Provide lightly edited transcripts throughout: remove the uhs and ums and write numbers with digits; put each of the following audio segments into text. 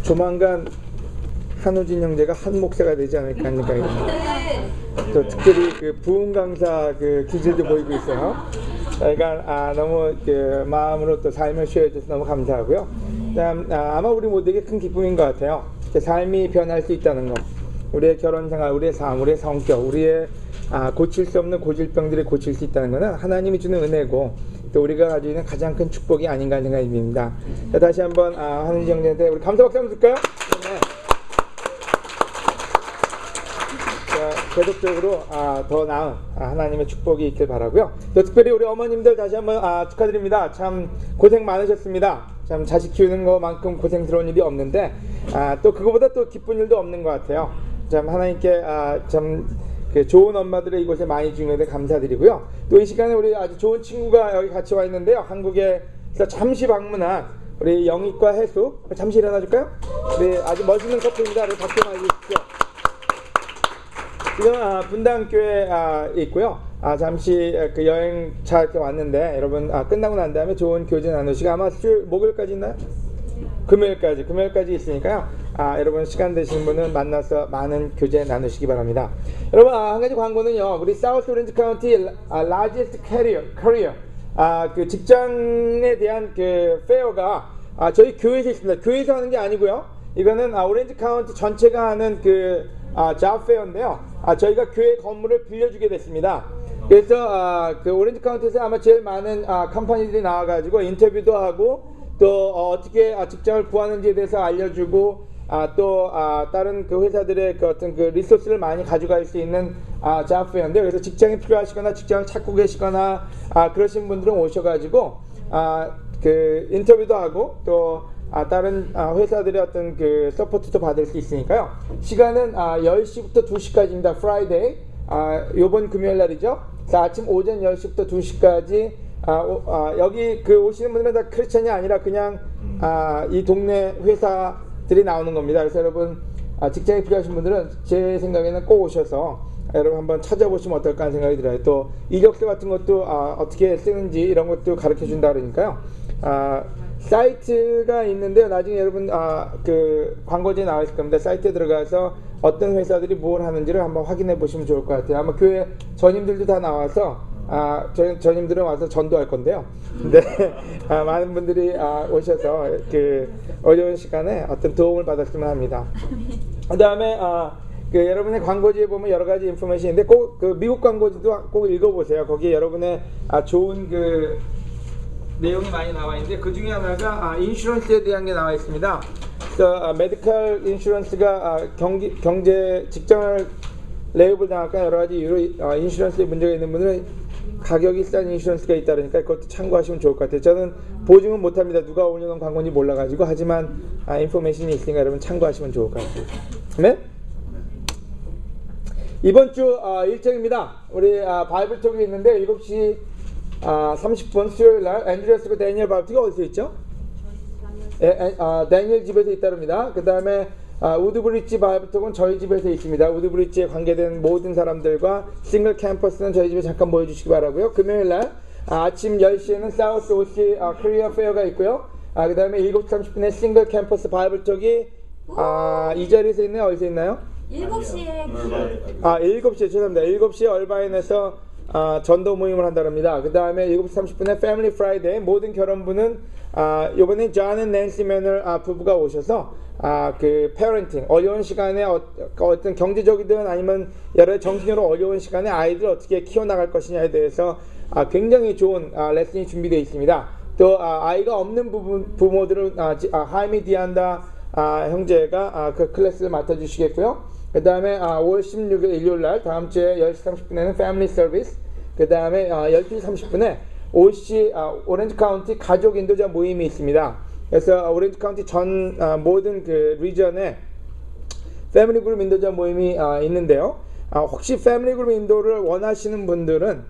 조만간 한우진 형제가 한 목사가 되지 않을까 하는 생각이 듭니다. 또 특별히 그 부흥 강사 그 기질도 보이고 있어요. 그러니까 너무 그 마음으로 또 삶을 쉬어줘서 너무 감사하고요. 그다음 아마 우리 모두에게 큰 기쁨인 것 같아요. 삶이 변할 수 있다는 거, 우리의 결혼 생활, 우리의 삶, 우리의 성격, 우리의 고칠 수 없는 고질병들이 고칠 수 있다는 것은 하나님이 주는 은혜고 또 우리가 가지고 있는 가장 큰 축복이 아닌가 하는 생각이 듭니다. 자, 다시 한번 한우진 형제한테 우리 감사 박수 한번 줄까요? 네. 계속적으로 더 나은 하나님의 축복이 있길 바라고요. 또 특별히 우리 어머님들 다시 한번 축하드립니다. 참 고생 많으셨습니다. 참 자식 키우는 것만큼 고생스러운 일이 없는데 또 그거보다 또 기쁜 일도 없는 것 같아요. 참 하나님께 참 그 좋은 엄마들을 이곳에 많이 주는데 감사드리고요. 또 이 시간에 우리 아주 좋은 친구가 여기 같이 와 있는데요. 한국에서 잠시 방문한 우리 영익과 해수, 잠시 일어나 줄까요? 우리 아주 멋있는 커플입니다. 박수 많이 주십시오. 지금 분당교회에 있고요. 잠시 그 여행차 이렇게 왔는데 여러분 끝나고 난 다음에 좋은 교제 나누시고 아마 목요일까지 있나요? 금요일까지 있으니까요. 여러분 시간 되시는 분은 만나서 많은 교제 나누시기 바랍니다. 여러분 한 가지 광고는요. 우리 사우스 오렌지 카운티 largest career 그 직장에 대한 그 페어가 저희 교회에서 있습니다. 교회에서 하는 게 아니고요. 이거는 오렌지 카운티 전체가 하는 그 잡 페어인데요. 저희가 교회 건물을 빌려주게 됐습니다. 그래서 그 오렌지 카운티에서 아마 제일 많은 컴퍼니들이 나와가지고 인터뷰도 하고 또 어떻게 직장을 구하는지에 대해서 알려주고 또 다른 그 회사들의 그 어떤 그 리소스를 많이 가져갈 수 있는 잡 페어인데요. 그래서 직장이 필요하시거나 직장을 찾고 계시거나 그러신 분들은 오셔가지고 그 인터뷰도 하고 또 다른 회사들의 어떤 그 서포트도 받을 수 있으니까요. 시간은 10시부터 2시까지입니다. 프라이데이. 요번 금요일 날이죠. 아침 오전 10시부터 2시까지 여기 그 오시는 분들은 다 크리스천이 아니라 그냥 이 동네 회사들이 나오는 겁니다. 그래서 여러분 직장이 필요하신 분들은 제 생각에는 꼭 오셔서 여러분 한번 찾아보시면 어떨까 하는 생각이 들어요. 또 이력서 같은 것도 어떻게 쓰는지 이런 것도 가르쳐 준다 그러니까요. 사이트가 있는데요. 나중에 여러분 그 광고지에 나와 있을 겁니다. 사이트에 들어가서 어떤 회사들이 뭘 하는지를 한번 확인해 보시면 좋을 것 같아요. 아마 교회 전임들도 다 나와서 전임들은 와서 전도할 건데요. 근데 많은 분들이 오셔서 그 어려운 시간에 어떤 도움을 받았으면 합니다. 그다음에 그 여러분의 광고지에 보면 여러 가지 인포메이션인데 꼭 그 미국 광고지도 꼭 읽어보세요. 거기에 여러분의 좋은 그 내용이 많이 나와 있는데 그 중에 하나가 인슈런스에 대한 게 나와 있습니다. 그래서 메디컬 인슈런스가 경제 직장을 레이블 당할까 여러 가지 이유로 인슈런스에 문제가 있는 분들은 가격이 싼 인슈런스가 있다 그러니까 그것도 참고하시면 좋을 것 같아요. 저는 보증은 못합니다. 누가 올려놓은 광고인지 몰라가지고 하지만 인포메이션이 있으니까 여러분 참고하시면 좋을 것 같아요. 네? 이번 주 일정입니다. 우리 바이블 톡이 있는데 7시 30분 수요일날 앤드레스고 데니엘 바이블 어디서 있죠? 데니엘 집에서 있다릅니다. 그 다음에 우드브리지 바이블톡은 저희 집에서 있습니다. 우드브리지에 관계된 모든 사람들과 싱글 캠퍼스는 저희 집에 잠깐 모여주시기 바라고요. 금요일날 아침 10시에는 사우스 오시 코리아 페어가 있고요. 그 다음에 7시 30분에 싱글 캠퍼스 바이블톡이 이 자리에서 있나요? 어디서 있나요? 7시에 7시에 죄송합니다. 7시에 얼바인에서 전도 모임을 한다릅니다. 그 다음에 7시 30분에 패밀리 프라이데이 모든 결혼부는 요번에 존 앤 낸시 매널 부부가 오셔서 그 페어런팅 어려운 시간에 어떤 경제적이든 아니면 여러 정신적으로 어려운 시간에 아이들을 어떻게 키워나갈 것이냐에 대해서 굉장히 좋은 레슨이 준비되어 있습니다. 또 아이가 없는 부모들은 하이미 디안다 형제가 그 클래스를 맡아주시겠고요. 그 다음에 5월 16일 일요일날 다음주에 10시 30분에는 패밀리 서비스, 그 다음에 12시 30분에 OC 오렌지 카운티 가족 인도자 모임이 있습니다. 그래서 오렌지 카운티 전 모든 그 리전에 패밀리 그룹 인도자 모임이 있는데요. 혹시 패밀리 그룹 인도를 원하시는 분들은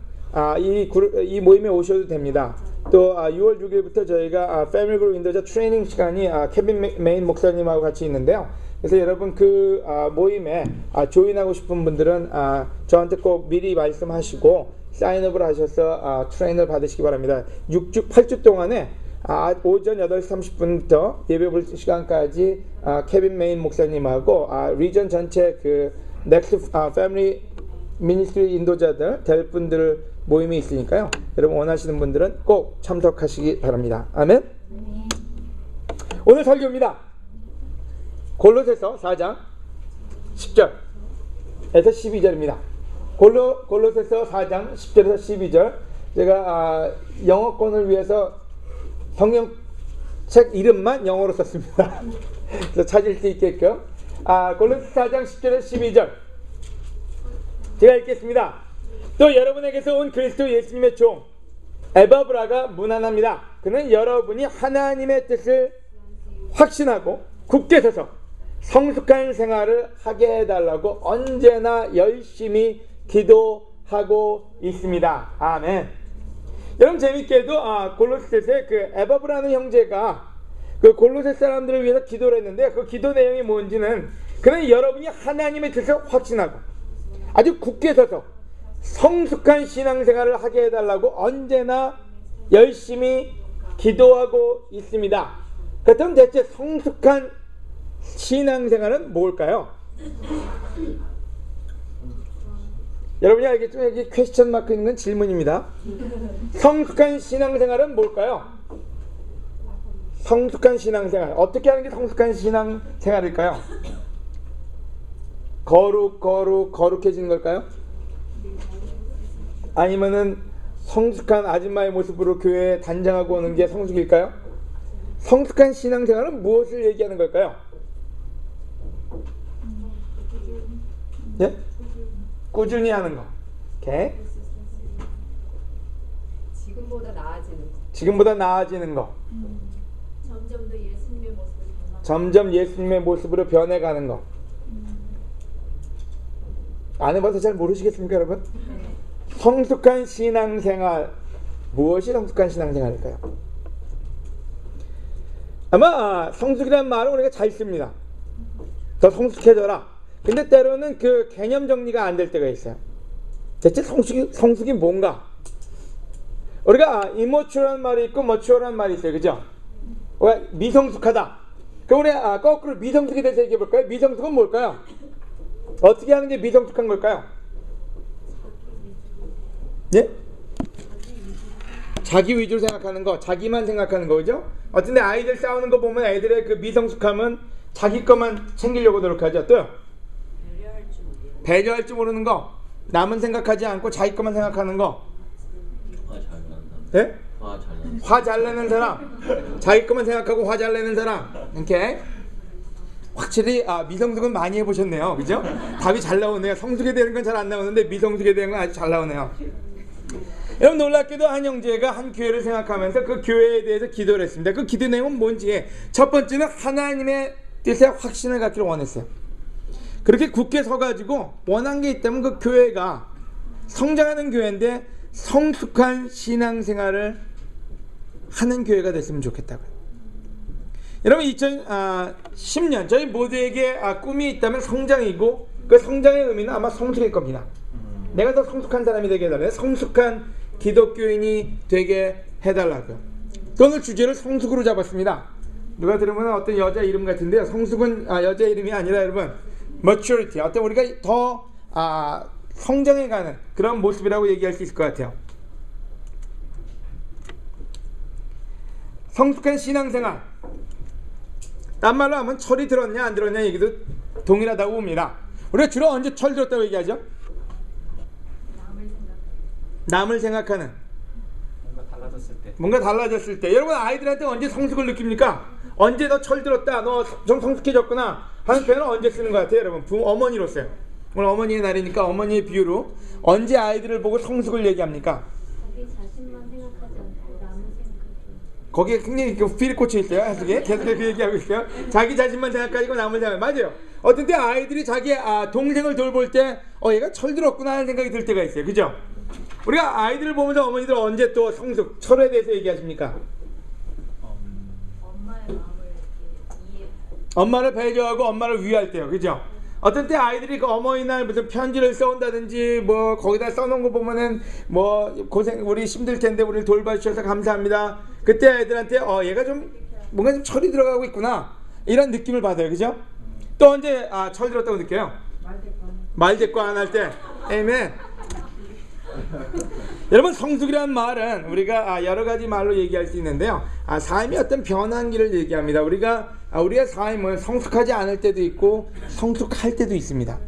이 모임에 오셔도 됩니다. 또 6월 6일부터 저희가 패밀리 그룹 인도자 트레이닝 시간이 케빈 메인 목사님하고 같이 있는데요. 그래서 여러분 그 모임에 조인하고 싶은 분들은 저한테 꼭 미리 말씀하시고 사인업을 하셔서 트레이너를 받으시기 바랍니다. 8주 동안에 오전 8시 30분부터 예배 볼 시간까지 케빈 메인 목사님하고 리전 전체 그 넥스트 패밀리 미니스트리 인도자들 될 분들 모임이 있으니까요. 여러분 원하시는 분들은 꼭 참석하시기 바랍니다. 아멘. 오늘 설교입니다. 골로새서 4장 10절에서 12절입니다. 골로새서 4장 10절에서 12절. 제가 영어권을 위해서 성경책 이름만 영어로 썼습니다. 그래서 찾을 수 있게끔. 골로새서 4장 10절에서 12절. 제가 읽겠습니다. 또 여러분에게서 온 그리스도 예수님의 종 에바브라가 문안합니다. 그는 여러분이 하나님의 뜻을 확신하고 굳게 서서 성숙한 생활을 하게 해달라고 언제나 열심히 기도하고 있습니다. 아멘. 여러분 재밌게도 골로새서에 그 에바브라는 형제가 그 골로새 사람들을 위해서 기도를 했는데 그 기도 내용이 뭔지는 그는 여러분이 하나님의 뜻을 확신하고 아주 굳게 서서 성숙한 신앙생활을 하게 해달라고 언제나 열심히 기도하고 있습니다. 그렇다면 대체 성숙한 신앙생활은 뭘까요? 여러분이 알겠죠? 여기 퀘스천 마크 있는 건 질문입니다. 성숙한 신앙생활은 뭘까요? 성숙한 신앙생활 어떻게 하는 게 성숙한 신앙생활일까요? 거룩해지는 걸까요? 아니면은 성숙한 아줌마의 모습으로 교회에 단장하고 오는 게 성숙일까요? 성숙한 신앙생활은 무엇을 얘기하는 걸까요? 예? 꾸준히 하는 거. 오케이. 지금보다 나아지는 거. 점점 더 예수님의 모습으로 점점 예수님의 모습으로 변해가는 거. 안 해봐서 잘 모르시겠습니까, 여러분? 성숙한 신앙생활. 무엇이 성숙한 신앙생활일까요? 아마 성숙이라는 말은 우리가 잘 씁니다. 더 성숙해져라. 근데 때로는 그 개념 정리가 안 될 때가 있어요. 대체 성숙이 뭔가? 우리가 immatur한 말이 있고 matur한 말이 있어요. 그죠? 미성숙하다. 그럼 우리 거꾸로 미성숙에 대해서 얘기해 볼까요? 미성숙은 뭘까요? 어떻게 하는 게 미성숙한 걸까요? 예? 자기 위주로 생각하는 거, 자기만 생각하는 거, 그죠? 어쩐데 아이들 싸우는 거 보면 애들의 그 미성숙함은 자기 것만 챙기려고 노력하죠. 또요? 배려할 줄 모르는 거, 남은 생각하지 않고 자기 것만 생각하는 거. 예? 화 잘 내는 사람, 자기 것만 생각하고 화 잘 내는 사람. 이렇게 확실히 미성숙은 많이 해보셨네요. 그죠? 답이 잘 나오네요. 성숙에 대한 건 잘 안 나오는데 미성숙에 대한 건 아주 잘 나오네요. 여러분 놀랍게도 한 형제가 한 교회를 생각하면서 그 교회에 대해서 기도를 했습니다. 그 기도 내용은 뭔지 첫 번째는 하나님의 뜻에 확신을 갖기를 원했어요. 그렇게 굳게 서가지고 원한 게 있다면 그 교회가 성장하는 교회인데 성숙한 신앙생활을 하는 교회가 됐으면 좋겠다고요. 여러분 2010년 저희 모두에게 꿈이 있다면 성장이고 그 성장의 의미는 아마 성숙일 겁니다. 내가 더 성숙한 사람이 되게 해달라고요. 성숙한 기독교인이 되게 해달라고요. 오늘 주제를 성숙으로 잡았습니다. 누가 들으면 어떤 여자 이름 같은데요. 성숙은 여자 이름이 아니라 여러분 maturity, 어떤 우리가 더 성장해가는 그런 모습이라고 얘기할 수 있을 것 같아요. 성숙한 신앙생활, 딴 말로 하면 철이 들었냐 안 들었냐 얘기도 동일하다고 봅니다. 우리가 주로 언제 철 들었다고 얘기하죠? 남을 생각하는 뭔가 달라졌을 때. 여러분 아이들한테 언제 성숙을 느낍니까? 언제 너 철 들었다, 너 좀 성숙해졌구나 하는 표현을 언제 쓰는 것 같아요? 여러분 어머니로서요. 오늘 어머니의 날이니까 어머니의 비유로 언제 아이들을 보고 성숙을 얘기합니까? 자기 자신만 생각하지 않고 남을 생각하고. 거기에 굉장히 필이 꽂혀 있어요. 해석에 계속 그 얘기하고 있어요. 자기 자신만 생각하고 남을 생각. 맞아요. 어떤 때 아이들이 자기 동생을 돌볼 때 얘가 철 들었구나 하는 생각이 들 때가 있어요. 그죠? 우리가 아이들을 보면서 어머니들 언제 또 성숙, 철에 대해서 얘기하십니까? 엄마의 마음을 이해할. 엄마를 배려하고 엄마를 위할 때요. 그죠? 어떤 때 아이들이 그 어머니날 무슨 편지를 써온다든지 거기다 써놓은 거 보면은 고생 우리 힘들 텐데 우리를 돌봐주셔서 감사합니다. 그때 애들한테 얘가 좀 뭔가 좀 철이 들어가고 있구나 이런 느낌을 받아요. 그죠? 또 언제 철 들었다고 느껴요? 말대꾸 안 할 때. 아멘. 여러분, 성숙이라는 말은 우리가 여러 가지 말로 얘기할 수 있는데요. 삶의 어떤 변환기를 얘기합니다. 우리의 삶은 성숙하지 않을 때도 있고 성숙할 때도 있습니다.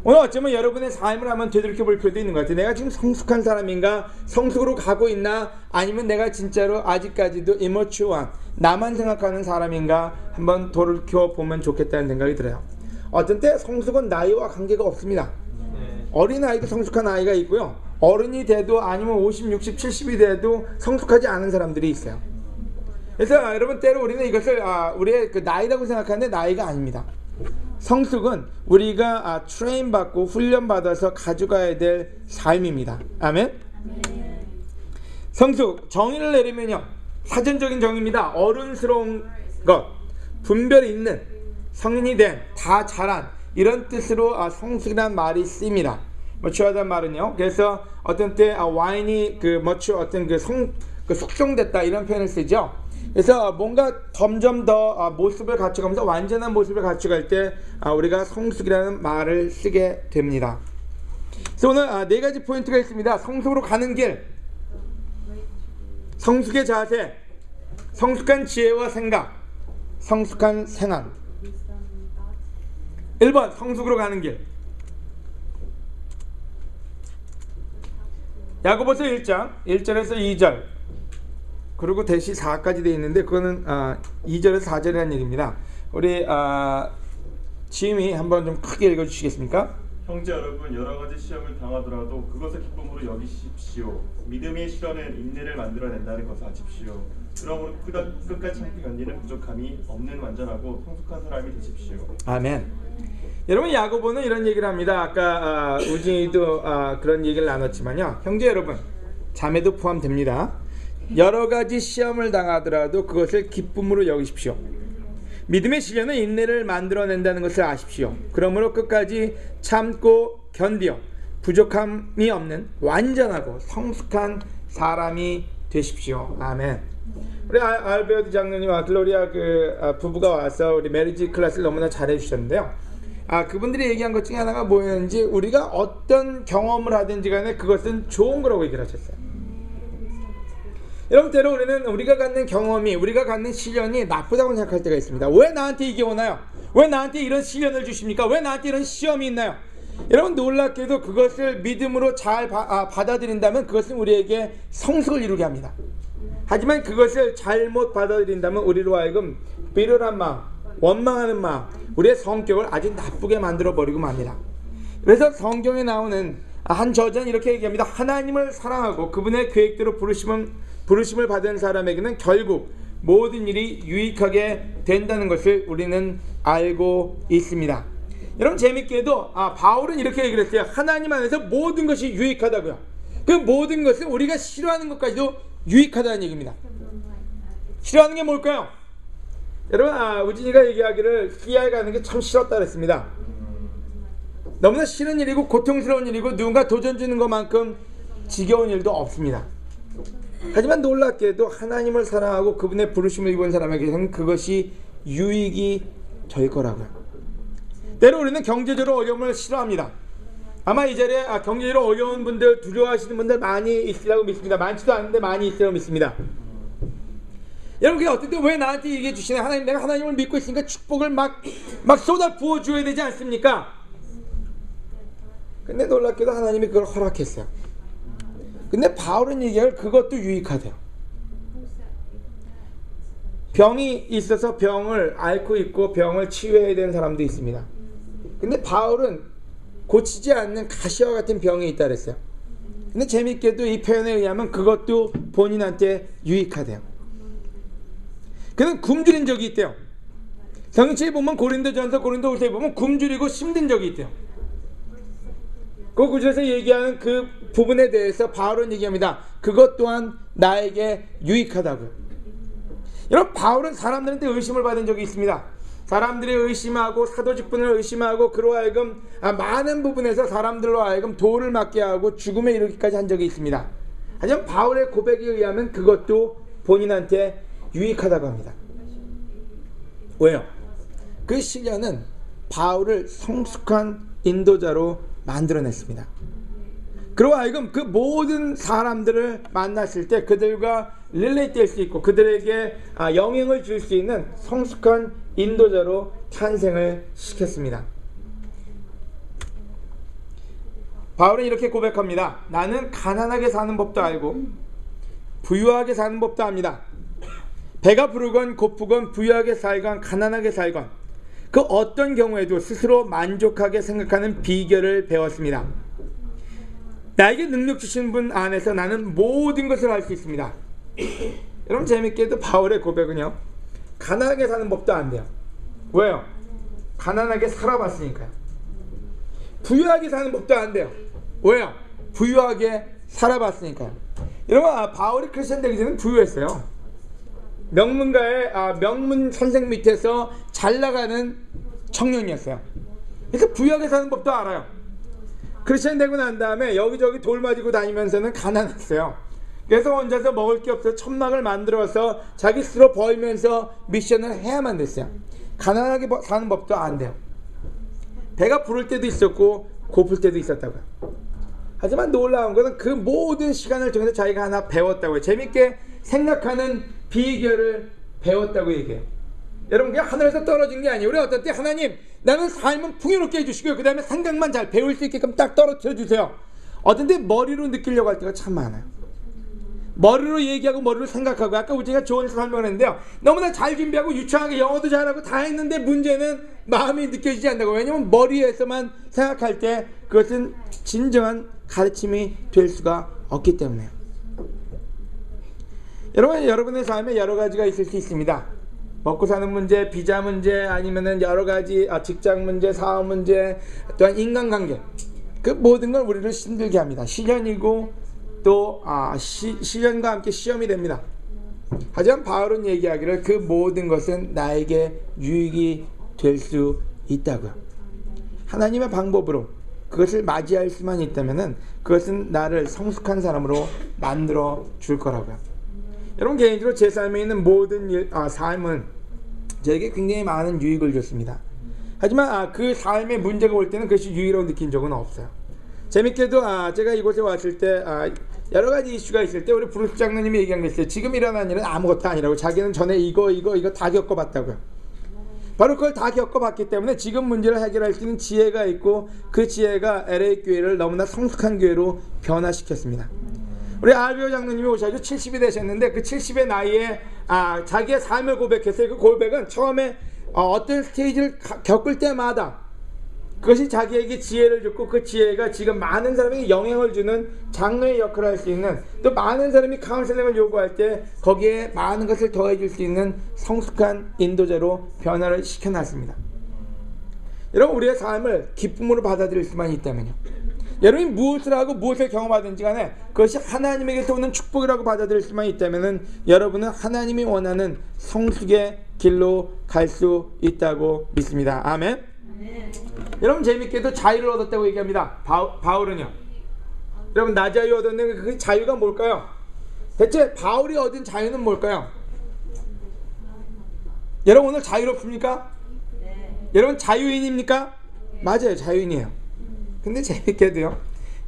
오늘 어쩌면 여러분의 삶을 한번 되돌이켜 볼 필요도 있는 것 같아요. 내가 지금 성숙한 사람인가? 성숙으로 가고 있나? 아니면 내가 진짜로 아직까지도 immature, 나만 생각하는 사람인가? 한번 돌이켜 보면 좋겠다는 생각이 들어요. 어떤 때 성숙은 나이와 관계가 없습니다. 어린아이도 성숙한 아이가 있고요. 어른이 돼도 아니면 50, 60, 70이 돼도 성숙하지 않은 사람들이 있어요. 그래서 여러분, 때로 우리는 이것을 우리의 그 나이라고 생각하는데 나이가 아닙니다. 성숙은 우리가 트레인 받고 훈련 받아서 가져가야 될 삶입니다. 아멘. 성숙 정의를 내리면요, 사전적인 정의입니다. 어른스러운 것, 분별 있는, 성인이 된, 다 자란, 이런 뜻으로 성숙이라는 말이 쓰입니다. 머추어하다는 말은요, 그래서 어떤 때 와인이 어떤 숙성됐다 이런 표현을 쓰죠. 그래서 뭔가 점점 더 모습을 갖춰가면서 완전한 모습을 갖춰갈 때 우리가 성숙이라는 말을 쓰게 됩니다. 그래서 오늘 네 가지 포인트가 있습니다. 성숙으로 가는 길, 성숙의 자세, 성숙한 지혜와 생각, 성숙한 생활. 1번 성숙으로 가는 길. 야고보서 1장 1절에서 2절 그리고 대시 4까지 되어 있는데 그거는 2절에서 4절이라는 얘기입니다. 우리 지임이 한번 좀 크게 읽어주시겠습니까? 형제 여러분, 여러 가지 시험을 당하더라도 그것을 기쁨으로 여기십시오. 믿음의 시련은 인내를 만들어낸다는 것을 아십시오. 그러므로 끝까지 참고 견디는 부족함이 없는 완전하고 성숙한 사람이 되십시오. 아멘. 여러분, 야고보는 이런 얘기를 합니다. 아까 우진이도 그런 얘기를 나눴지만요, 형제 여러분, 자매도 포함됩니다. 여러 가지 시험을 당하더라도 그것을 기쁨으로 여기십시오. 믿음의 시련은 인내를 만들어낸다는 것을 아십시오. 그러므로 끝까지 참고 견디어 부족함이 없는 완전하고 성숙한 사람이 되십시오. 아멘. 우리 알베르트 장로님과 글로리아 부부가 와서 우리 메리지 클래스를 너무나 잘해 주셨는데요. 그분들이 얘기한 것 중에 하나가 뭐였는지, 우리가 어떤 경험을 하든지 간에 그것은 좋은 거라고 얘기를 하셨어요. 여러분, 때로 우리가 갖는 경험이, 우리가 갖는 시련이 나쁘다고 생각할 때가 있습니다. 왜 나한테 이게 오나요? 왜 나한테 이런 시련을 주십니까? 왜 나한테 이런 시험이 있나요? 여러분, 놀랍게도 그것을 믿음으로 잘 받아들인다면 그것은 우리에게 성숙을 이루게 합니다. 하지만 그것을 잘못 받아들인다면 우리로 하여금 비열한 마음, 원망하는 마음, 우리의 성격을 아주 나쁘게 만들어버리고 맙니다. 그래서 성경에 나오는 한 저자는 이렇게 얘기합니다. 하나님을 사랑하고 그분의 계획대로 부르심을 받은 사람에게는 결국 모든 일이 유익하게 된다는 것을 우리는 알고 있습니다. 여러분, 재밌게도 바울은 이렇게 얘기를 했어요. 하나님 안에서 모든 것이 유익하다고요. 그 모든 것은 우리가 싫어하는 것까지도 유익하다는 얘기입니다. 싫어하는 게 뭘까요? 여러분, 우진이가 얘기하기를 CI 가는 게 참 싫었다 그랬습니다. 너무나 싫은 일이고 고통스러운 일이고 누군가 도전 주는 것만큼 지겨운 일도 없습니다. 하지만 놀랍게도 하나님을 사랑하고 그분의 부르심을 입은 사람에게는 그것이 유익이 될 거라고요. 때로 우리는 경제적으로 어려움을 싫어합니다. 아마 이 자리에 경제적으로 어려운 분들, 두려워하시는 분들 많이 있으라고 믿습니다. 많지도 않은데 많이 있으라고 믿습니다. 여러분, 그게 어떨 때 왜 나한테 얘기해 주시네? 하나님, 내가 하나님을 믿고 있으니까 축복을 막 쏟아 부어 줘야 되지 않습니까? 근데 놀랍게도 하나님이 그걸 허락했어요. 근데 바울은 얘기할 그것도 유익하대요. 병이 있어서 병을 앓고 있고 병을 치유해야 되는 사람도 있습니다. 근데 바울은 고치지 않는 가시와 같은 병이 있다 그랬어요. 근데 재밌게도 이 표현에 의하면 그것도 본인한테 유익하대요. 그는 굶주린 적이 있대요. 성경책에 보면 고린도전서, 고린도후서에 보면 굶주리고 힘든 적이 있대요. 그 구절에서 얘기하는 그 부분에 대해서 바울은 얘기합니다. 그것 또한 나에게 유익하다고요. 여러분, 바울은 사람들한테 의심을 받은 적이 있습니다. 사람들이 의심하고 사도직분을 의심하고 그로 하여금 많은 부분에서 사람들로 하여금 돌을 맞게 하고 죽음에 이르기까지 한 적이 있습니다. 하지만 바울의 고백에 의하면 그것도 본인한테 유익하다고 합니다. 왜요? 그 시련은 바울을 성숙한 인도자로 만들어냈습니다. 그러고 하여금 그 모든 사람들을 만났을 때 그들과 릴레이트 될 수 있고 그들에게 영향을 줄 수 있는 성숙한 인도자로 탄생을 시켰습니다. 바울은 이렇게 고백합니다. 나는 가난하게 사는 법도 알고 부유하게 사는 법도 압니다. 배가 부르건 고프건 부유하게 살건 가난하게 살건 그 어떤 경우에도 스스로 만족하게 생각하는 비결을 배웠습니다. 나에게 능력 주신 분 안에서 나는 모든 것을 할 수 있습니다. 여러분 재밌게도 바울의 고백은요, 가난하게 사는 법도 안 돼요. 왜요? 가난하게 살아봤으니까요. 부유하게 사는 법도 안 돼요. 왜요? 부유하게 살아봤으니까요. 여러분 바울이 크리스천 되기 전에 부유했어요. 명문가의 명문 선생 밑에서 잘 나가는 청년이었어요. 그래서 부유하게 사는 법도 알아요. 크리스천 되고 난 다음에 여기저기 돌 맞이고 다니면서는 가난했어요. 그래서 혼자서 먹을 게 없어서 천막을 만들어서 자기 스스로 벌면서 미션을 해야만 됐어요. 가난하게 사는 법도 안 돼요. 배가 부를 때도 있었고 고플 때도 있었다고요. 하지만 놀라운 것은 그 모든 시간을 통해서 자기가 하나 배웠다고요. 재밌게 생각하는 비결을 배웠다고 얘기해요. 여러분 그냥 하늘에서 떨어진 게 아니에요. 우리 어떨 때 하나님 나는 삶은 풍요롭게 해주시고요. 그 다음에 생각만 잘 배울 수 있게끔 딱 떨어뜨려 주세요. 어떤 때 머리로 느끼려고 할 때가 참 많아요. 머리로 얘기하고 머리로 생각하고 아까 우리가 조언에서 설명을 했는데요. 너무나 잘 준비하고 유창하게 영어도 잘하고 다 했는데 문제는 마음이 느껴지지 않는다고. 왜냐하면 머리에서만 생각할 때 그것은 진정한 가르침이 될 수가 없기 때문에요. 여러분의 삶에 여러 가지가 있을 수 있습니다. 먹고 사는 문제, 비자 문제, 아니면은 여러 가지 직장 문제, 사업 문제, 또한 인간관계. 그 모든 걸 우리를 힘들게 합니다. 시련이고 또 시련과 함께 시험이 됩니다. 하지만 바울은 얘기하기를 그 모든 것은 나에게 유익이 될 수 있다고요. 하나님의 방법으로 그것을 맞이할 수만 있다면은 그것은 나를 성숙한 사람으로 만들어 줄 거라고요. 여러분 개인적으로 제 삶에 있는 모든 삶은 저에게 굉장히 많은 유익을 줬습니다. 하지만 그 삶의 문제가 올 때는 그것이 유익이라고 느낀 적은 없어요. 재밌게도 제가 이곳에 왔을 때 여러 가지 이슈가 있을 때 우리 브루스 장로님이 얘기한 게 있어요. 지금 일어난 일은 아무것도 아니라고. 자기는 전에 이거 다 겪어봤다고요. 바로 그걸 다 겪어봤기 때문에 지금 문제를 해결할 수 있는 지혜가 있고 그 지혜가 LA 교회를 너무나 성숙한 교회로 변화시켰습니다. 우리 알비오 장로님이 오셔서 70이 되셨는데 그 70의 나이에 자기의 삶을 고백했어요. 그 고백은 처음에 어떤 스테이지를 겪을 때마다 그것이 자기에게 지혜를 줬고 그 지혜가 지금 많은 사람에게 영향을 주는 장로의 역할을 할 수 있는, 또 많은 사람이 카운셀링을 요구할 때 거기에 많은 것을 더해 줄 수 있는 성숙한 인도자로 변화를 시켜놨습니다. 여러분 우리의 삶을 기쁨으로 받아들일 수만 있다면요, 여러분이 무엇을 하고 무엇을 경험하든지 간에 그것이 하나님에게서 오는 축복이라고 받아들일 수만 있다면은 여러분은 하나님이 원하는 성숙의 길로 갈 수 있다고 믿습니다. 아멘. 여러분 재밌게도 자유를 얻었다고 얘기합니다. 바울은요. 여러분 나 자유 얻었는데 그 자유가 뭘까요? 대체 바울이 얻은 자유는 뭘까요? 여러분 오늘 자유롭습니까? 여러분 자유인입니까? 맞아요, 자유인이에요. 근데 재밌게도요,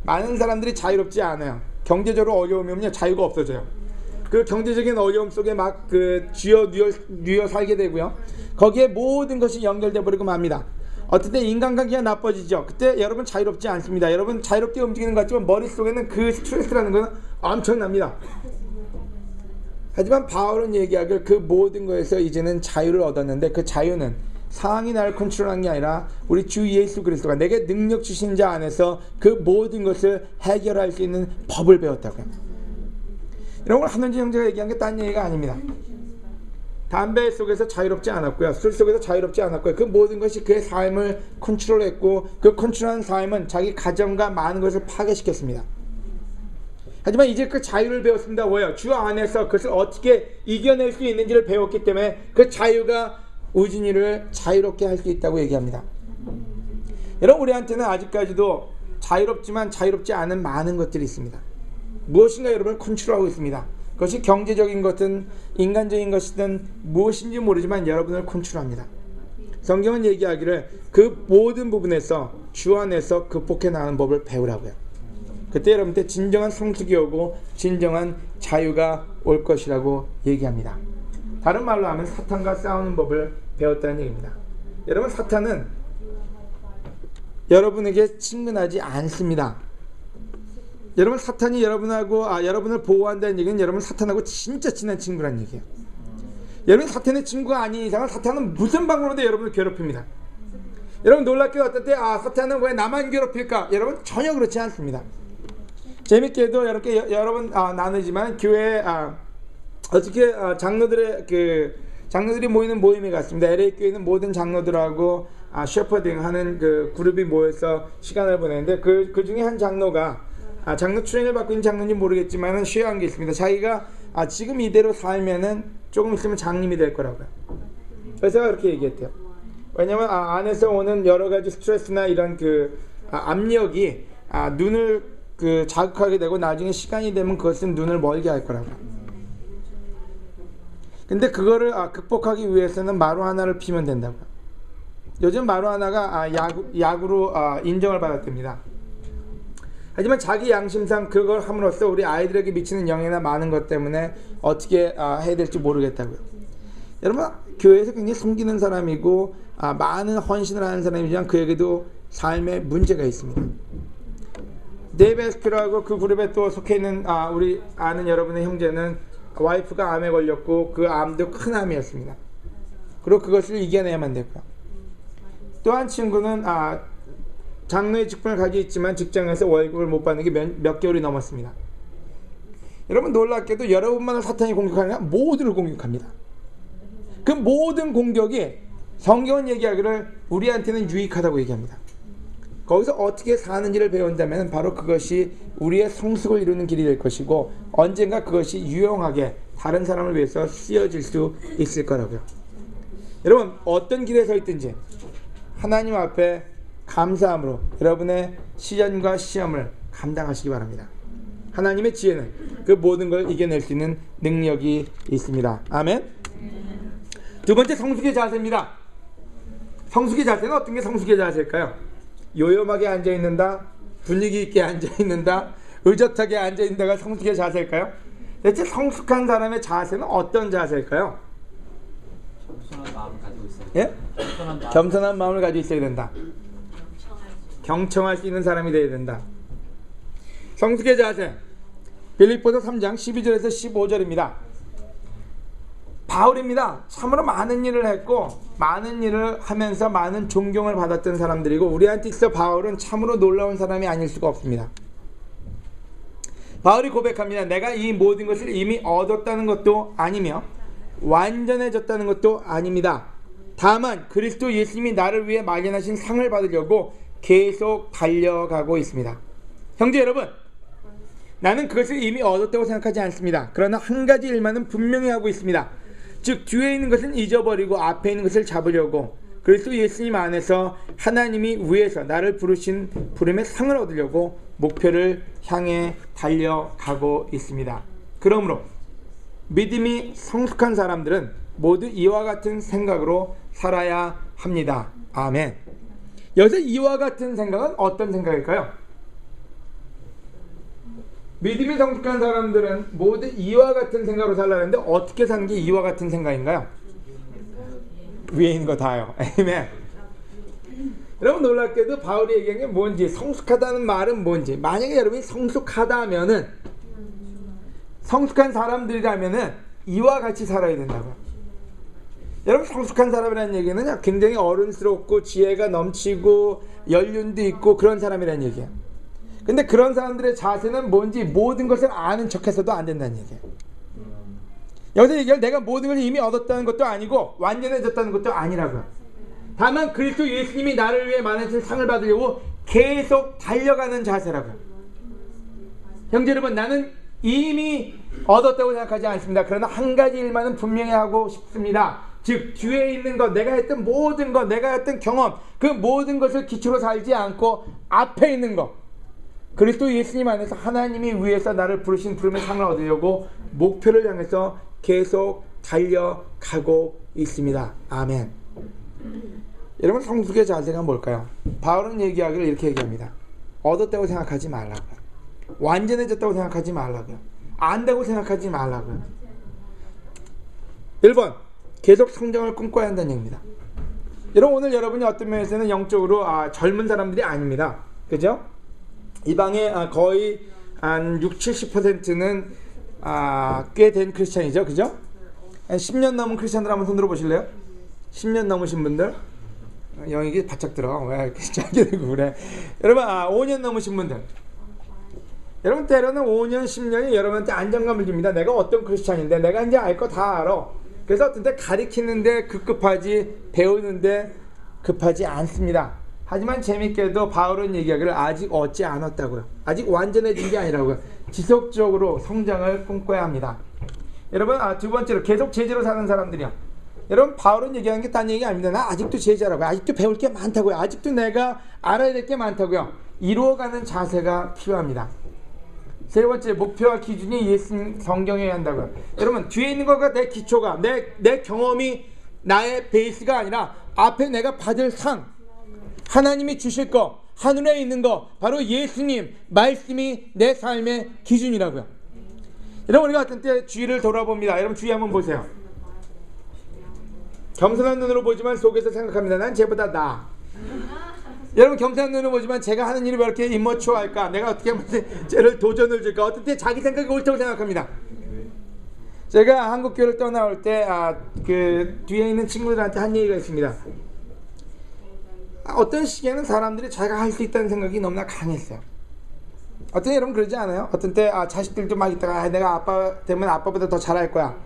많은 사람들이 자유롭지 않아요. 경제적으로 어려움이 오면 자유가 없어져요. 그 경제적인 어려움 속에 막 쥐어 누여 살게 되고요, 거기에 모든 것이 연결돼 버리고 맙니다. 어떤 때 인간관계가 나빠지죠. 그때 여러분 자유롭지 않습니다. 여러분 자유롭게 움직이는 것 같지만 머릿속에는 그 스트레스라는 것은 엄청납니다. 하지만 바울은 얘기하길 그 모든 것에서 이제는 자유를 얻었는데 그 자유는 상황이 나를 컨트롤한 게 아니라 우리 주 예수 그리스도가 내게 능력 주신 자 안에서 그 모든 것을 해결할 수 있는 법을 배웠다고요. 여러분 한원지 형제가 얘기한 게 딴 얘기가 아닙니다. 담배 속에서 자유롭지 않았고요, 술 속에서 자유롭지 않았고요. 그 모든 것이 그의 삶을 컨트롤했고 그 컨트롤한 삶은 자기 가정과 많은 것을 파괴시켰습니다. 하지만 이제 그 자유를 배웠습니다. 왜요? 주 안에서 그것을 어떻게 이겨낼 수 있는지를 배웠기 때문에 그 자유가 우진이를 자유롭게 할 수 있다고 얘기합니다. 여러분 우리한테는 아직까지도 자유롭지만 자유롭지 않은 많은 것들이 있습니다. 무엇인가 여러분을 컨트롤하고 있습니다. 그것이 경제적인 것든 인간적인 것이든 무엇인지 모르지만 여러분을 컨트롤합니다. 성경은 얘기하기를 그 모든 부분에서 주 안에서 극복해 나가는 법을 배우라고요. 그때 여러분한테 진정한 성숙이 오고 진정한 자유가 올 것이라고 얘기합니다. 다른 말로 하면 사탄과 싸우는 법을 배웠다는 얘기입니다. 여러분, 사탄은 여러분에게 친근하지 않습니다. 여러분, 사탄이 여러분을 보호한다는 얘기는 여러분 사탄하고 진짜 친한 친구란 얘기예요. 여러분, 사탄의 친구가 아닌 이상은 사탄은 무슨 방법으로도 여러분을 괴롭힙니다. 여러분, 놀랍게도 어떨 때 사탄은 왜 나만 괴롭힐까? 여러분, 전혀 그렇지 않습니다. 재밌게도 이렇게 여러분 나누지만 교회 어떻게 장로들이 모이는 모임에 갔습니다. LA 교회는 모든 장로들하고 셰퍼딩 하는 그 그룹이 모여서 시간을 보내는데 그 중에 한 장로가 장로 추행을 받고 있는 장로인지 모르겠지만 쉐어한 게 있습니다. 자기가 지금 이대로 살면은 조금 있으면 장님이 될 거라고요. 그래서 그렇게 얘기했대요. 왜냐면 안에서 오는 여러 가지 스트레스나 이런 압력이 눈을 자극하게 되고 나중에 시간이 되면 그것은 눈을 멀게 할 거라고. 근데 그거를 극복하기 위해서는 마루하나를 피면 된다고요. 요즘 마루하나가 약으로 인정을 받았답니다. 하지만 자기 양심상 그걸 함으로써 우리 아이들에게 미치는 영향이나 많은 것 때문에 어떻게 해야 될지 모르겠다고요. 여러분, 교회에서 굉장히 숨기는 사람이고 많은 헌신을 하는 사람이지만 그에게도 삶에 문제가 있습니다. 데이브 에스큐라고 그 그룹에 또 속해 있는 우리 아는 여러분의 형제는 와이프가 암에 걸렸고 그 암도 큰 암이었습니다. 그리고 그것을 이겨내야만 됐고요. 또 한 친구는 장로의 직분을 가지고 있지만 직장에서 월급을 못 받는 게 몇 개월이 넘었습니다. 여러분, 놀랍게도 여러분만을 사탄이 공격하느냐? 모두를 공격합니다. 그 모든 공격이 성경은 얘기하기를 우리한테는 유익하다고 얘기합니다. 거기서 어떻게 사는지를 배운다면 바로 그것이 우리의 성숙을 이루는 길이 될 것이고 언젠가 그것이 유용하게 다른 사람을 위해서 쓰여질 수 있을 거라고요. 여러분, 어떤 길에 서 있든지 하나님 앞에 감사함으로 여러분의 시련과 시험을 감당하시기 바랍니다. 하나님의 지혜는 그 모든 걸 이겨낼 수 있는 능력이 있습니다. 아멘. 두 번째, 성숙의 자세입니다. 성숙의 자세는 어떤 게 성숙의 자세일까요? 요염하게 앉아있는다, 분위기 있게 앉아있는다, 의젓하게 앉아있는다가 성숙의 자세일까요? 대체 성숙한 사람의 자세는 어떤 자세일까요? 겸손한 마음을 가지고 있어야 예? 겸손한 마음을 가지고 있어야 된다. 경청할 수 있는 사람이 되어야 된다. 성숙의 자세, 빌립보서 3장 12절에서 15절입니다. 바울입니다. 참으로 많은 일을 했고 많은 일을 하면서 많은 존경을 받았던 사람들이고 우리한테 있어 바울은 참으로 놀라운 사람이 아닐 수가 없습니다. 바울이 고백합니다. 내가 이 모든 것을 이미 얻었다는 것도 아니며 완전해졌다는 것도 아닙니다. 다만 그리스도 예수님이 나를 위해 마련하신 상을 받으려고 계속 달려가고 있습니다. 형제 여러분, 나는 그것을 이미 얻었다고 생각하지 않습니다. 그러나 한 가지 일만은 분명히 하고 있습니다. 즉 뒤에 있는 것은 잊어버리고 앞에 있는 것을 잡으려고 그리스도 예수님 안에서 하나님이 위에서 나를 부르신 부름의 상을 얻으려고 목표를 향해 달려가고 있습니다. 그러므로 믿음이 성숙한 사람들은 모두 이와 같은 생각으로 살아야 합니다. 아멘. 여기서 이와 같은 생각은 어떤 생각일까요? 믿음이 성숙한 사람들은 모두 이와 같은 생각으로 살라는데 어떻게 사는 게 이와 같은 생각인가요? 위에 있는 거 다요. 아멘. 여러분, 놀랍게도 바울이 얘기한 게 뭔지, 성숙하다는 말은 뭔지, 만약에 여러분이 성숙하다면은, 성숙한 사람들이라면은 이와 같이 살아야 된다고요. 여러분, 성숙한 사람이라는 얘기는 굉장히 어른스럽고 지혜가 넘치고 연륜도 있고 그런 사람이라는 얘기예요. 근데 그런 사람들의 자세는 뭔지 모든 것을 아는 척해서도 안 된다는 얘기예요. 여기서 얘기할 내가 모든 것을 이미 얻었다는 것도 아니고 완전해졌다는 것도 아니라고요. 다만 그리스도 예수님이 나를 위해 많은 상을 받으려고 계속 달려가는 자세라고요. 형제 여러분, 나는 이미 얻었다고 생각하지 않습니다. 그러나 한 가지 일만은 분명히 하고 싶습니다. 즉 뒤에 있는 것, 내가 했던 모든 것, 내가 했던 경험, 그 모든 것을 기초로 살지 않고 앞에 있는 것, 그리스도 예수님 안에서 하나님이 위해서 나를 부르신 부름의 상을 얻으려고 목표를 향해서 계속 달려가고 있습니다. 아멘. 여러분, 성숙의 자세가 뭘까요? 바울은 얘기하기를 이렇게 얘기합니다. 얻었다고 생각하지 말라고요. 완전해졌다고 생각하지 말라고요. 안다고 생각하지 말라고요. 1번, 계속 성장을 꿈꿔야 한다는 얘기입니다. 여러분, 오늘 여러분이 어떤 면에서는 영적으로 젊은 사람들이 아닙니다. 그죠? 이 방에 거의 한 60-70%는 꽤 된 크리스찬이죠. 그죠? 한 10년 넘은 크리스찬들 한번 손들어 보실래요? 10년 넘으신 분들? 영익이 바짝 들어. 왜 이렇게 짧게 되고 그래? 여러분, 5년 넘으신 분들. 여러분, 때로는 5년, 10년이 여러분한테 안정감을 줍니다. 내가 어떤 크리스찬인데 내가 이제 알 거 다 알아. 그래서 어떤 때 가리키는데 급급하지, 배우는데 급하지 않습니다. 하지만 재밌게도 바울은 얘기하기를 아직 얻지 않았다고요. 아직 완전해진 게 아니라고요. 지속적으로 성장을 꿈꿔야 합니다. 여러분, 두 번째로 계속 제자로 사는 사람들이요. 여러분, 바울은 얘기하는 게 딴 얘기 아닙니다. 나 아직도 제자라고요. 아직도 배울 게 많다고요. 아직도 내가 알아야 될 게 많다고요. 이루어가는 자세가 필요합니다. 세 번째, 목표와 기준이 예수님 성경이어야 한다고요. 여러분, 뒤에 있는 거가 내 기초가, 내 경험이 나의 베이스가 아니라 앞에 내가 받을 상, 하나님이 주실 거, 하늘에 있는 거, 바로 예수님 말씀이 내 삶의 기준이라고요. 여러분, 우리가 어떤 때 주위를 돌아봅니다. 여러분, 주위 한번 보세요. 겸손한 눈으로 보지만 속에서 생각합니다. 난 쟤보다 나아. 여러분, 겸손한 눈으로 보지만 제가 하는 일이 왜 이렇게 임머추어할까? 내가 어떻게 하면 쟤를 도전을 줄까? 어떤 때 자기 생각이 옳다고 생각합니다. 제가 한국교회를 떠나올 때 그 뒤에 있는 친구들한테 한 얘기가 있습니다. 어떤 시기에는 사람들이 자기가 할 수 있다는 생각이 너무나 강했어요. 어떤 때 여러분 그러지 않아요? 어떤 때 자식들도 막 있다가 내가 아빠 되면 아빠보다 더 잘할 거야.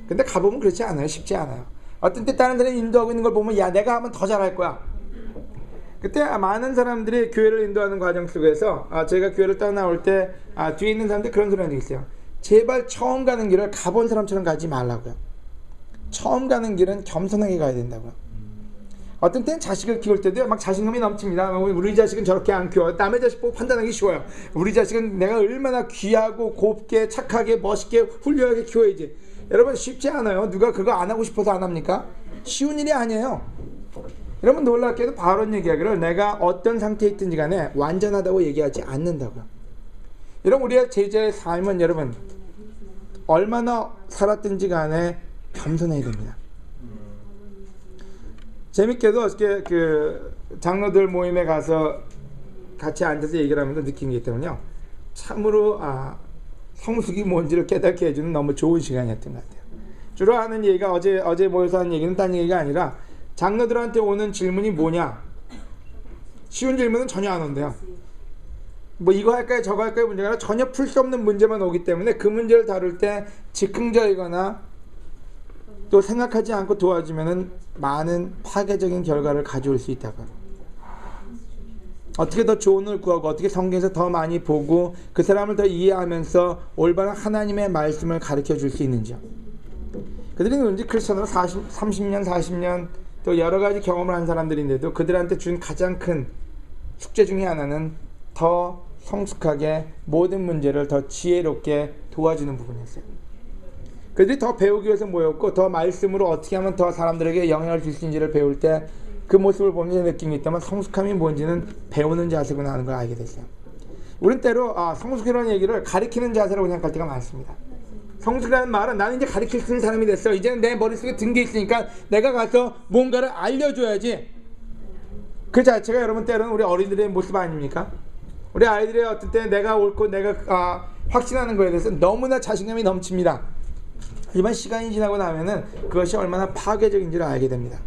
근데 가보면 그렇지 않아요. 쉽지 않아요. 어떤 때 다른 사람이 인도하고 있는 걸 보면 야, 내가 하면 더 잘할 거야. 그때 많은 사람들이 교회를 인도하는 과정 속에서 제가 교회를 떠나올 때 뒤에 있는 사람들이 그런 소리 하는 게 있어요. 제발 처음 가는 길을 가본 사람처럼 가지 말라고요. 처음 가는 길은 겸손하게 가야 된다고요. 어떤 때는 자식을 키울 때도 막 자신감이 넘칩니다. 우리 자식은 저렇게 안 키워. 남의 자식 보고 판단하기 쉬워요. 우리 자식은 내가 얼마나 귀하고 곱게 착하게 멋있게 훌륭하게 키워야지. 여러분, 쉽지 않아요. 누가 그거 안 하고 싶어서 안 합니까? 쉬운 일이 아니에요. 여러분, 놀랍게도 바울은 얘기하기를 내가 어떤 상태에 있든지 간에 완전하다고 얘기하지 않는다고요. 여러분, 우리의 제자의 삶은 여러분 얼마나 살았든지 간에 겸손해야 됩니다. 재밌게도 어저께 그 장로들 모임에 가서 같이 앉아서 얘기를 하면서 느낀 게 있다면요. 참으로 성숙이 뭔지를 깨닫게 해주는 너무 좋은 시간이었던 것 같아요. 주로 하는 얘기가 어제 모여서 하는 얘기는 딴 얘기가 아니라 장로들한테 오는 질문이 뭐냐. 쉬운 질문은 전혀 안 온대요. 뭐 이거 할까요 저거 할까요 문제가 아니라 전혀 풀 수 없는 문제만 오기 때문에 그 문제를 다룰 때 즉흥적이거나 또 생각하지 않고 도와주면은 많은 파괴적인 결과를 가져올 수 있다고. 어떻게 더 조언을 구하고 어떻게 성경에서 더 많이 보고 그 사람을 더 이해하면서 올바른 하나님의 말씀을 가르쳐 줄 수 있는지요. 그들이 누군지 크리스천으로 30년 40년 또 여러 가지 경험을 한 사람들인데도 그들한테 준 가장 큰 숙제 중에 하나는 더 성숙하게 모든 문제를 더 지혜롭게 도와주는 부분이었어요. 그들이 더 배우기 위해서 모였고 더 말씀으로 어떻게 하면 더 사람들에게 영향을 줄 수 있는지를 배울 때 그 모습을 보면서 느낌이 있다면 성숙함이 뭔지는 배우는 자세구나 하는 걸 알게 됐어요. 우린 때로 성숙이라는 얘기를 가리키는 자세라고 생각할 때가 많습니다. 성숙이라는 말은 나는 이제 가르칠 수 있는 사람이 됐어. 이제는 내 머릿속에 든 게 있으니까 내가 가서 뭔가를 알려줘야지. 그 자체가 여러분 때로는 우리 어린이들의 모습 아닙니까? 우리 아이들의 어떤 때 내가 옳고 내가 확신하는 거에 대해서 너무나 자신감이 넘칩니다. 하지만 시간이 지나고 나면은 그것이 얼마나 파괴적인지를 알게 됩니다.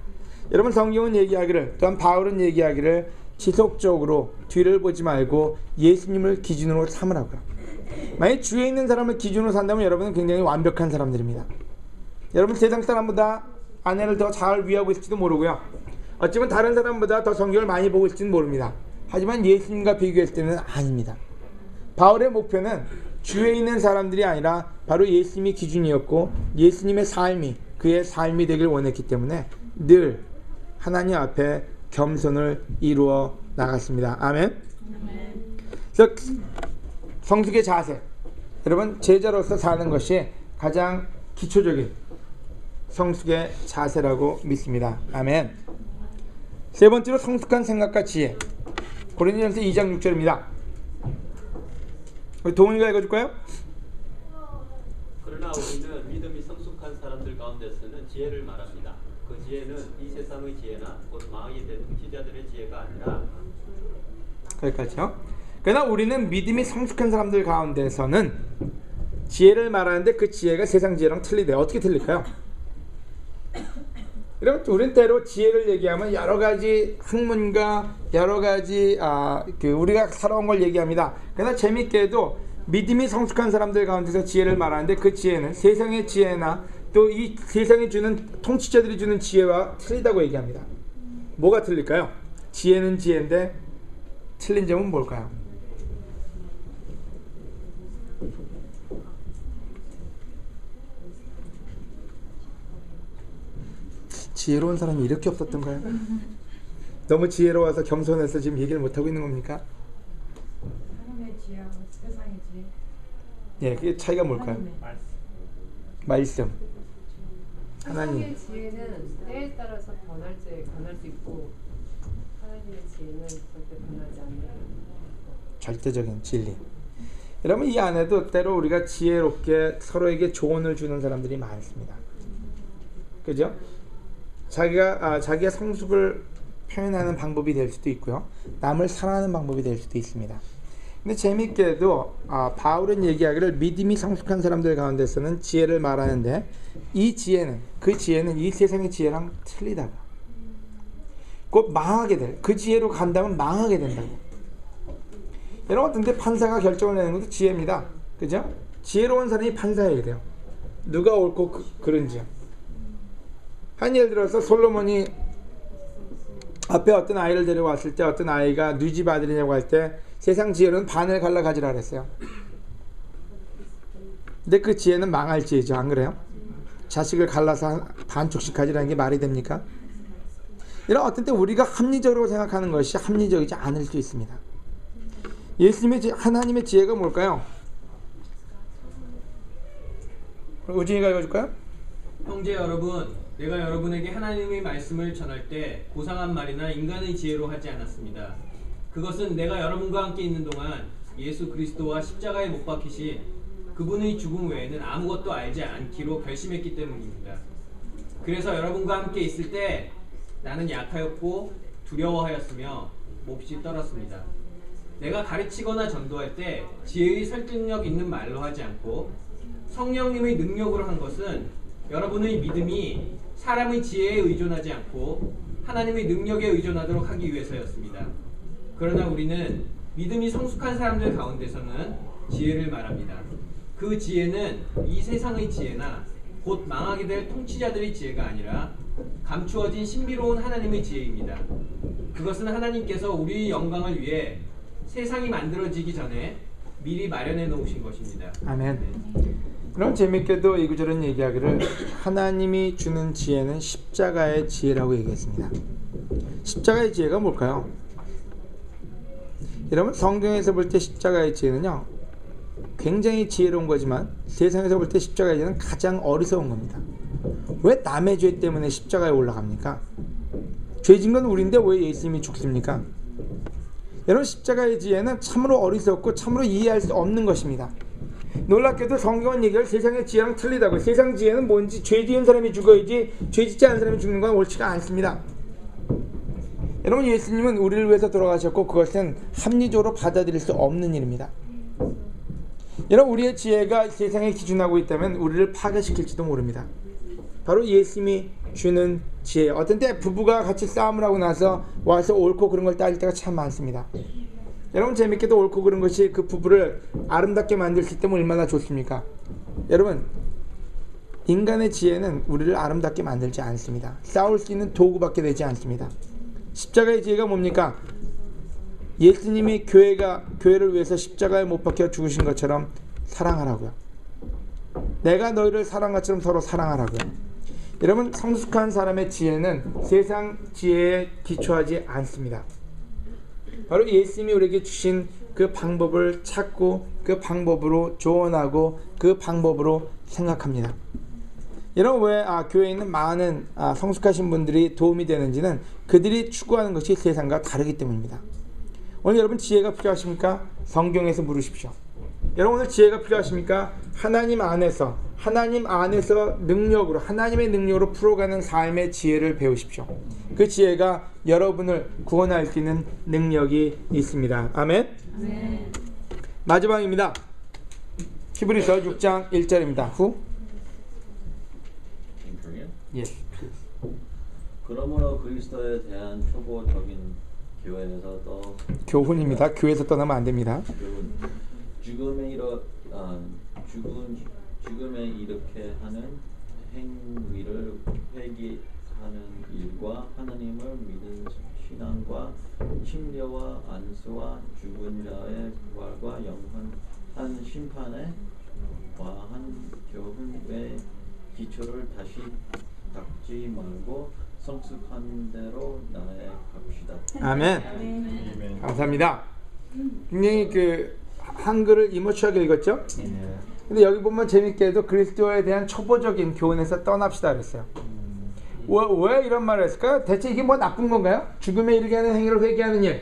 여러분, 성경은 얘기하기를, 또한 바울은 얘기하기를 지속적으로 뒤를 보지 말고 예수님을 기준으로 삼으라고요. 만약 주위에 있는 사람을 기준으로 산다면 여러분은 굉장히 완벽한 사람들입니다. 여러분, 세상 사람보다 아내를 더 잘 위하고 있을지도 모르고요. 어쩌면 다른 사람보다 더 성경을 많이 보고 있을지는 모릅니다. 하지만 예수님과 비교했을 때는 아닙니다. 바울의 목표는 주위에 있는 사람들이 아니라 바로 예수님이 기준이었고 예수님의 삶이 그의 삶이 되길 원했기 때문에 늘 하나님 앞에 겸손을 이루어 나갔습니다. 아멘. 그래서 성숙의 자세, 여러분 제자로서 사는 것이 가장 기초적인 성숙의 자세라고 믿습니다. 아멘. 세 번째로 성숙한 생각과 지혜. 고린도전서 2장 6절입니다. 우리 동훈이가 읽어줄까요? 그러나 우리는 믿음이 성숙한 사람들 가운데서는 지혜를 말합니다. 그 지혜는 이 세상의 지혜나 곧 망하게 된 통치자들의 지혜가 아니라. 거기까지요. 그러나 우리는 믿음이 성숙한 사람들 가운데서는 지혜를 말하는데 그 지혜가 세상 지혜랑 틀리대요. 어떻게 틀릴까요? 여러분, 우리는 때로 지혜를 얘기하면 여러 가지 학문과 여러 가지 우리가 살아온 걸 얘기합니다. 그러나 재밌게도 믿음이 성숙한 사람들 가운데서 지혜를 말하는데 그 지혜는 세상의 지혜나 또 이 세상이 주는 통치자들이 주는 지혜와 틀리다고 얘기합니다. 뭐가 틀릴까요? 지혜는 지혜인데 틀린 점은 뭘까요? 지혜로운 사람이 이렇게 없었던가요? 너무 지혜로워서 겸손해서 지금 얘기를 못하고 있는 겁니까? 하나님의 지혜하고 세상의 지혜. 예, 그게 차이가 뭘까요? 말씀. 하나님. 세상의 지혜는 때에 따라서 변할 수 있고 하나님의 지혜는 절대 변하지 않는 절대적인 진리. 여러분, 이 안에도 때로 우리가 지혜롭게 서로에게 조언을 주는 사람들이 많습니다. 그죠? 자기가 성숙을 표현하는 방법이 될 수도 있고요. 남을 사랑하는 방법이 될 수도 있습니다. 근데 재밌게도 바울은 얘기하기를 믿음이 성숙한 사람들 가운데서는 지혜를 말하는데 그 지혜는 이 세상의 지혜랑 틀리다고. 곧 망하게 될, 그 지혜로 간다면 망하게 된다고. 여러분, 어떤데 판사가 결정을 내는 것도 지혜입니다. 그죠? 지혜로운 사람이 판사해야 돼요. 누가 옳고 그른지요. 한 예를 들어서 솔로몬이 앞에 어떤 아이를 데려왔을 때 어떤 아이가 네 집 아들이냐고 할 때 세상 지혜로는 반을 갈라 가지라 그랬어요. 근데 그 지혜는 망할 지혜죠. 안 그래요? 자식을 갈라서 반쪽씩 가지라는 게 말이 됩니까? 이런 어떤 때 우리가 합리적으로 생각하는 것이 합리적이지 않을 수 있습니다. 하나님의 지혜가 뭘까요? 우진이가 읽어줄까요? 형제 여러분, 내가 여러분에게 하나님의 말씀을 전할 때 고상한 말이나 인간의 지혜로 하지 않았습니다. 그것은 내가 여러분과 함께 있는 동안 예수 그리스도와 십자가에 못 박히신 그분의 죽음 외에는 아무것도 알지 않기로 결심했기 때문입니다. 그래서 여러분과 함께 있을 때 나는 약하였고 두려워하였으며 몹시 떨었습니다. 내가 가르치거나 전도할 때 지혜의 설득력 있는 말로 하지 않고 성령님의 능력으로 한 것은 여러분의 믿음이 사람의 지혜에 의존하지 않고 하나님의 능력에 의존하도록 하기 위해서였습니다. 그러나 우리는 믿음이 성숙한 사람들 가운데서는 지혜를 말합니다. 그 지혜는 이 세상의 지혜나 곧 망하게 될 통치자들의 지혜가 아니라 감추어진 신비로운 하나님의 지혜입니다. 그것은 하나님께서 우리의 영광을 위해 세상이 만들어지기 전에 미리 마련해 놓으신 것입니다. 아멘. 그럼 재밌게도 이 구절은 얘기하기를 하나님이 주는 지혜는 십자가의 지혜라고 얘기했습니다. 십자가의 지혜가 뭘까요? 여러분, 성경에서 볼 때 십자가의 지혜는요, 굉장히 지혜로운 거지만 세상에서 볼 때 십자가의 지혜는 가장 어리석은 겁니다. 왜 남의 죄 때문에 십자가에 올라갑니까? 죄진 건 우리인데 왜 예수님이 죽습니까? 여러분, 십자가의 지혜는 참으로 어리석고 참으로 이해할 수 없는 것입니다. 놀랍게도 성경은 얘기할 세상의 지혜랑 틀리다고. 세상 지혜는 뭔지 죄 지은 사람이 죽어야지 죄 짓지 않은 사람이 죽는 건 옳지가 않습니다. 여러분, 예수님은 우리를 위해서 돌아가셨고 그것은 합리적으로 받아들일 수 없는 일입니다. 여러분, 우리의 지혜가 세상에 기준하고 있다면 우리를 파괴시킬지도 모릅니다. 바로 예수님이 주는 지혜. 어떤 때 부부가 같이 싸움을 하고 나서 와서 옳고 그른 걸 따질 때가 참 많습니다. 여러분, 재밌게도 옳고 그른 것이 그 부부를 아름답게 만들 수 있다면 얼마나 좋습니까? 여러분, 인간의 지혜는 우리를 아름답게 만들지 않습니다. 싸울 수 있는 도구밖에 되지 않습니다. 십자가의 지혜가 뭡니까? 예수님이 교회를 위해서 십자가에 못 박혀 죽으신 것처럼 사랑하라고요. 내가 너희를 사랑한 것처럼 서로 사랑하라고요. 여러분, 성숙한 사람의 지혜는 세상 지혜에 기초하지 않습니다. 바로 예수님이 우리에게 주신 그 방법을 찾고 그 방법으로 조언하고 그 방법으로 생각합니다. 여러분 왜 교회에 있는 많은 성숙하신 분들이 도움이 되는지는 그들이 추구하는 것이 세상과 다르기 때문입니다. 오늘 여러분 지혜가 필요하십니까? 성경에서 물으십시오. 여러분 오늘 지혜가 필요하십니까? 하나님 안에서 능력으로 하나님의 능력으로 풀어가는 삶의 지혜를 배우십시오. 그 지혜가 여러분을 구원할 수 있는 능력이 있습니다. 아멘. 네. 마지막입니다. 히브리서 6장 1절입니다. 후. Yes. 그러므로 그리스도에 대한 초보적인 교회에서도 교훈입니다. 교회에서 떠나면 안 됩니다. 죽음에 이렇게 하는 행위를 회개하는 일과 하나님을 믿는 신앙과 침례와 안수와 죽은 자의 부활과 영원한 심판에 와한 교훈의 기초를 다시 닦지 말고 성숙한 대로 나아갑시다. 아멘. 아멘. 감사합니다. 굉장히 한글을 이모추하게 읽었죠? 예. 근데 여기 보면 재밌게도 그리스도에 대한 초보적인 교훈에서 떠납시다 그랬어요. 왜 이런 말을 했을까요? 대체 이게 뭐 나쁜 건가요? 죽음에 이르게 하는 행위를 회개하는 일,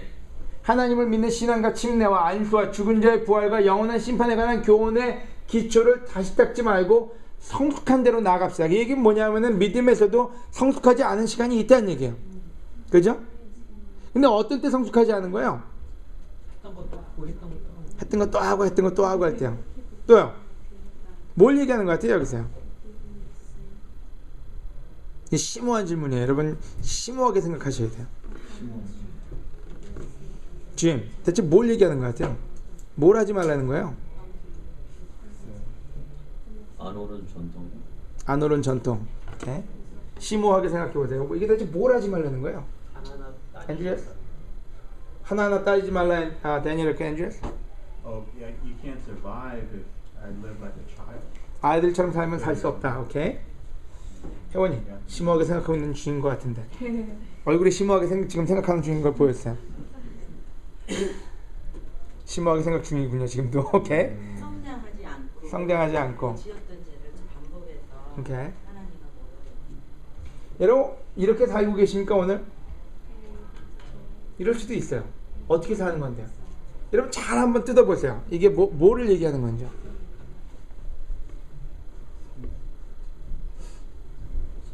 하나님을 믿는 신앙과 침례와 안수와 죽은 자의 부활과 영원한 심판에 관한 교훈의 기초를 다시 닦지 말고 성숙한 대로 나아갑시다. 이 얘기는 뭐냐면은 믿음에서도 성숙하지 않은 시간이 있다는 얘기예요. 그죠? 근데 어떤 때 성숙하지 않은 거예요? 했던 거 또 하고 할 때요. 또요. 뭘 얘기하는 것 같아요 여기서요? 이 심오한 질문이에요. 여러분 심오하게 생각하셔야 돼요. 주임, 대체 뭘 얘기하는 것 같아요? 뭘 하지 말라는 거예요? 안 옳은 전통. 네? 심오하게 생각해 보세요. 이게 대체 뭘 하지 말라는 거예요? 앤드레스? 하나하나 따지지 말라. 데니엘 이렇게 앤드레스? Oh, yeah, you can't survive if I live like a child. 아이들처럼 살면 살 수 없다. 오케이? 혜원이 심오하게 생각하고 있는 중인 것 같은데 얼굴이 심오하게 지금 생각하는 중인 걸 보였어요. 심오하게 생각 중이군요 지금도. 오케이? 성장하지 않고 지었던 죄를 반복해서 오케이. 하나님과 여러분 이렇게 살고 계십니까 오늘? 이럴 수도 있어요. 어떻게 사는 건데요? 여러분 잘 한번 뜯어보세요. 이게 뭐를 얘기하는 건지.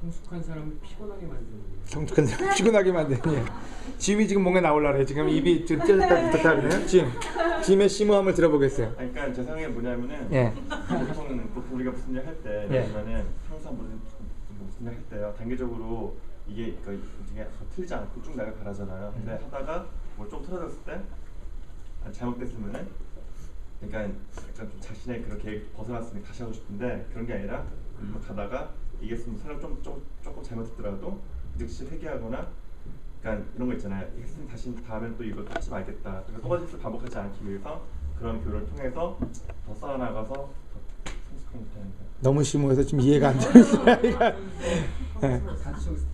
성숙한 사람을 피곤하게 만드는 거예요. 성숙한 사람 피곤하게 만드는 예. 짐이 지금 뭔가 나오려고 해요. 지금 입이 좀 찢어졌다 붙었다 그러네요. 짐의 심오함을 들어보겠어요. 그러니까 제 생각에 뭐냐면은 예. 보통 우리가 무슨 일 할 때 예. 아니면은 항상 무슨 일 할 때요. 단계적으로 이게 틀리지 않고 쭉 나가 가라잖아요. 근데 하다가 뭐 좀 틀어졌을 때 잘못됐으면은 그러니까 약간 좀 자신의 그런 계획 벗어났으면 다시 하고 싶은데 그런 게 아니라 가다가 이게 사람 조금 잘못했더라도 즉시 회개하거나 그러니까 이런 거 있잖아요. 했으면 다시 다음엔 또 이거 하지 말겠다. 그러니까 똑같이 반복하지 않기 위해서 그런 교류를 통해서 더 쌓아나가서 더 성숙한 못하는 거예요. 너무 심오해서 지금 이해가 안 되겠어요. 네.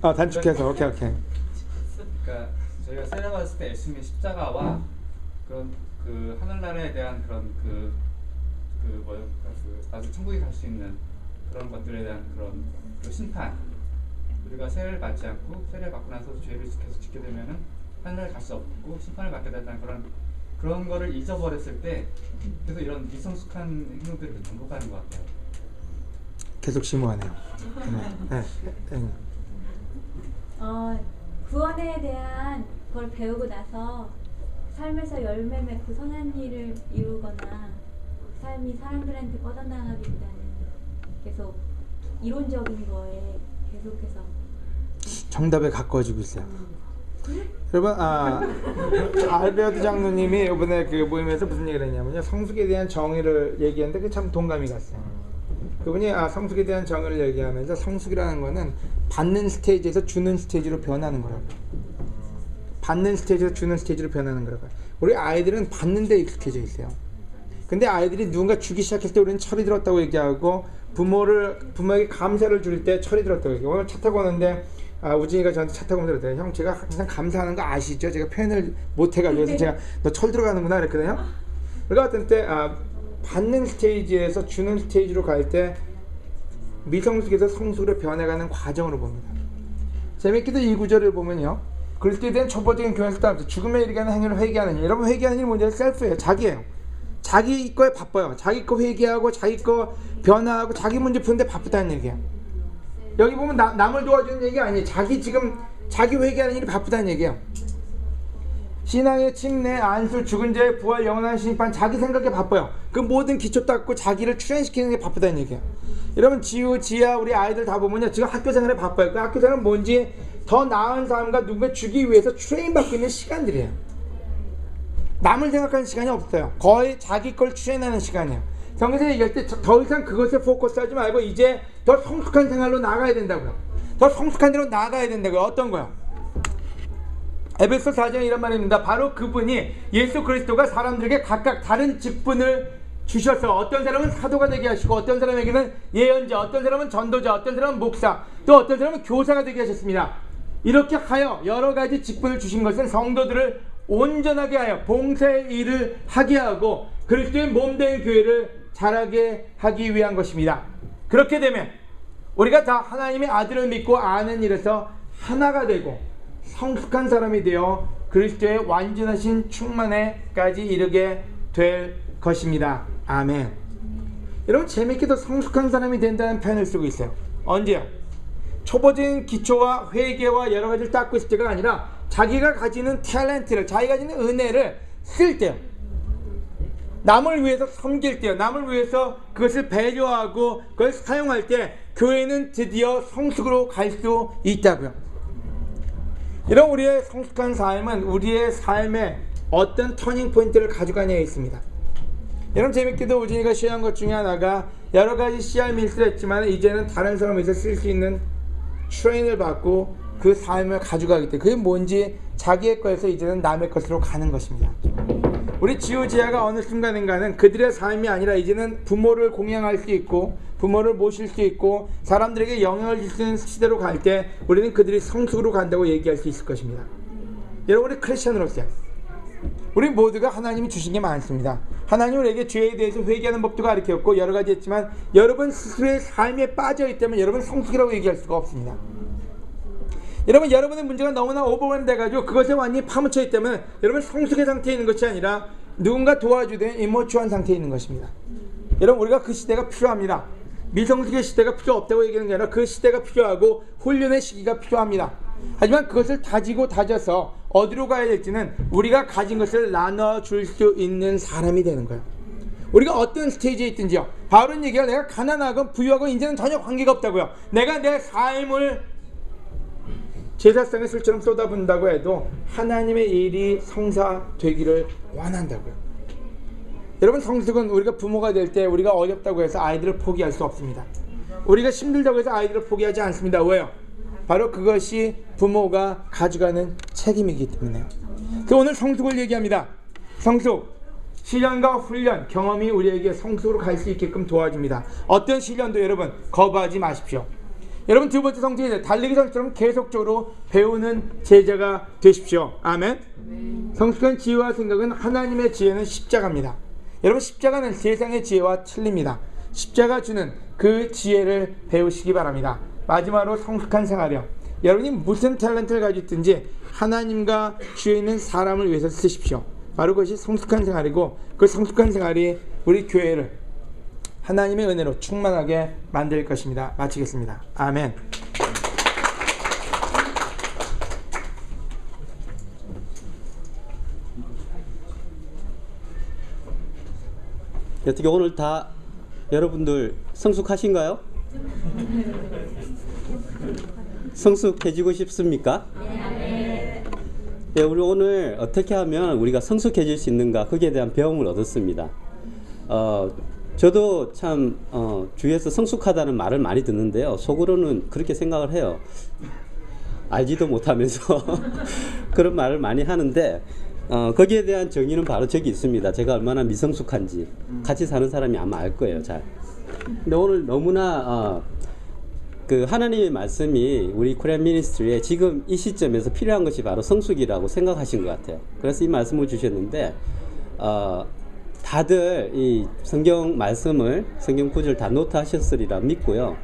단축해서 오케이. 그러니까 저희가 세례받았을 때 예수님의 십자가와 그런 그 하늘나라에 대한 그런 아주 천국에 갈 수 있는 그런 것들에 대한 그런 그 심판, 우리가 세례를 받지 않고 세례를 받고 나서 죄를 계속 짓게 되면은 하늘을 갈 수 없고 심판을 받게 된다는 그런 거를 잊어버렸을 때 그래서 이런 미성숙한 행동들을 반복하는 것 같아요. 계속 심오하네요. 네. 구원에 대한 걸 배우고 나서 삶에서 열매 맺고 선한 일을 이루거나 삶이 사람들한테 뻗어나가기보다는 계속 이론적인 거에 계속해서 정답에 가까워지고 있어요. 여러분, 알베르트 장로님이 이번에 그 모임에서 무슨 얘기를 했냐면요, 성숙에 대한 정의를 얘기했는데 그게 참 동감이 갔어요. 그분이 성숙에 대한 정의를 얘기하면서 성숙이라는 거는 받는 스테이지에서 주는 스테이지로 변하는 거라고. 받는 스테이지에서 주는 스테이지로 변하는 거라고. 우리 아이들은 받는 데 익숙해져 있어요. 근데 아이들이 누군가 주기 시작했을 때 우리는 철이 들었다고 얘기하고 부모에게 감사를 줄 때 철이 들었다고 얘기해요. 오늘 차 타고 오는데 우진이가 저한테 차 타고 오면서 그랬대요. 형 제가 항상 감사하는 거 아시죠? 제가 표현을 못해가지고 그래서 제가 너 철 들어가는구나 그랬거든요. 그러니까 어떤 때 받는 스테이지에서 주는 스테이지로 갈 때 미성숙에서 성숙으로 변해가는 과정으로 봅니다. 재밌게도 이 구절을 보면요, 그리스도에 대한 초보적인 교훈을 따르면서 죽음에 이르게 하는 행위를 회개하는 일. 여러분 회개하는 일이 뭔지 셀프예요. 자기예요. 자기 거에 바빠요. 자기 거 회개하고 자기 거 변화하고 자기 문제 푸는데 바쁘다는 얘기예요. 여기 보면 남을 도와주는 얘기 아니에요. 자기 회개하는 일이 바쁘다는 얘기예요. 신앙의 침례, 안수, 죽은 자의 부활, 영원한 심판, 자기 생각에 바빠요. 그 모든 기초 닦고 자기를 출현시키는 게 바쁘다는 얘기예요. 여러분 지우, 지아, 우리 아이들 다 보면요, 지금 학교 생활에 바빠요. 그 학교 생활은 뭔지 더 나은 삶과 누군가 주기 위해서 트레인 받고 있는 시간들이에요. 남을 생각하는 시간이 없어요. 거의 자기 걸 추진하는 시간이에요. 성경에서 얘기할 때 더 이상 그것에 포커스하지 말고 이제 더 성숙한 생활로 나가야 된다고요. 더 성숙한 데로 나가야 된다고요. 어떤 거요? 에베소 4장에 이런 말입니다. 바로 그분이 예수 그리스도가 사람들에게 각각 다른 직분을 주셔서 어떤 사람은 사도가 되게 하시고 어떤 사람에게는 예언자, 어떤 사람은 전도자, 어떤 사람은 목사, 또 어떤 사람은 교사가 되게 하셨습니다. 이렇게 하여 여러 가지 직분을 주신 것은 성도들을 온전하게 하여 봉사의 일을 하게 하고 그리스도의 몸된 교회를 자라게 하기 위한 것입니다. 그렇게 되면 우리가 다 하나님의 아들을 믿고 아는 일에서 하나가 되고 성숙한 사람이 되어 그리스도의 완전하신 충만에까지 이르게 될 것입니다. 아멘. 여러분 재밌게도 성숙한 사람이 된다는 표현을 쓰고 있어요. 언제요? 초보적인 기초와 회개와 여러 가지를 닦고 있을 때가 아니라 자기가 가지는 탤런트를, 자기가 가지는 은혜를 쓸 때요. 남을 위해서 섬길 때요. 남을 위해서 그것을 배려하고 그걸 사용할 때 교회는 드디어 성숙으로 갈 수 있다고요. 이런 우리의 성숙한 삶은 우리의 삶에 어떤 터닝 포인트를 가져가냐에 있습니다. 여러분 재밌게도 우진이가 시한 것 중에 하나가 여러 가지 CR 밀스를 했지만 이제는 다른 사람에서 쓸 수 있는 트레인을 받고 그 삶을 가져가기 때문에 그게 뭔지 자기의 것에서 이제는 남의 것으로 가는 것입니다. 우리 지우지아가 어느 순간인가는 그들의 삶이 아니라 이제는 부모를 공양할 수 있고 부모를 모실 수 있고 사람들에게 영향을 줄 수 있는 시대로 갈 때 우리는 그들이 성숙으로 간다고 얘기할 수 있을 것입니다. 여러분 우리 크리스천으로서 우리 모두가 하나님이 주신 게 많습니다. 하나님은 우리에게 죄에 대해서 회개하는 법도 가르쳤고 여러 가지 했지만 여러분 스스로의 삶에 빠져있다면 여러분 성숙이라고 얘기할 수가 없습니다. 여러분 여러분의 문제가 너무나 오버whelm 돼가지고 그것에 완전히 파묻혀 있다면 여러분 성숙의 상태에 있는 것이 아니라 누군가 도와주든 이모추한 상태에 있는 것입니다. 여러분 우리가 그 시대가 필요합니다. 미성숙의 시대가 필요 없다고 얘기하는 게 아니라 그 시대가 필요하고 훈련의 시기가 필요합니다. 하지만 그것을 다지고 다져서 어디로 가야 될지는 우리가 가진 것을 나눠줄 수 있는 사람이 되는 거예요. 우리가 어떤 스테이지에 있든지요. 바울은 얘기할 내가 가난하건 부유하건 이제는 전혀 관계가 없다고요. 내가 내 삶을 제사상의 술처럼 쏟아붓는다고 해도 하나님의 일이 성사되기를 원한다고요. 여러분 성숙은 우리가 부모가 될 때 우리가 어렵다고 해서 아이들을 포기할 수 없습니다. 우리가 힘들다고 해서 아이들을 포기하지 않습니다. 왜요? 바로 그것이 부모가 가져가는 책임이기 때문에요. 그래서 오늘 성숙을 얘기합니다. 성숙, 시련과 훈련, 경험이 우리에게 성숙으로 갈 수 있게끔 도와줍니다. 어떤 시련도 여러분 거부하지 마십시오. 여러분 두 번째 성숙이 달리기 선수처럼 계속적으로 배우는 제자가 되십시오. 아멘. 성숙한 지혜와 생각은 하나님의 지혜는 십자가입니다. 여러분 십자가는 세상의 지혜와 틀립니다. 십자가 주는 그 지혜를 배우시기 바랍니다. 마지막으로 성숙한 생활이요. 여러분이 무슨 탤런트를 가지고 있든지 하나님과 주에 있는 사람을 위해서 쓰십시오. 바로 그것이 성숙한 생활이고 그 성숙한 생활이 우리 교회를 하나님의 은혜로 충만하게 만들 것입니다. 마치겠습니다. 아멘. 어떻게 오늘 다 여러분들 성숙하신가요? 성숙해지고 싶습니까? 네, 우리 오늘 어떻게 하면 우리가 성숙해질 수 있는가 거기에 대한 배움을 얻었습니다. 저도 참 주위에서 성숙하다는 말을 많이 듣는데요. 속으로는 그렇게 생각을 해요. 알지도 못하면서 그런 말을 많이 하는데 거기에 대한 정의는 바로 저기 있습니다. 제가 얼마나 미성숙한지 같이 사는 사람이 아마 알 거예요. 잘. 근데 오늘 너무나 그 하나님의 말씀이 우리 코리안 미니스트리에 지금 이 시점에서 필요한 것이 바로 성숙이라고 생각하신 것 같아요. 그래서 이 말씀을 주셨는데 다들 이 성경 말씀을 성경 구절 다 노트하셨으리라 믿고요.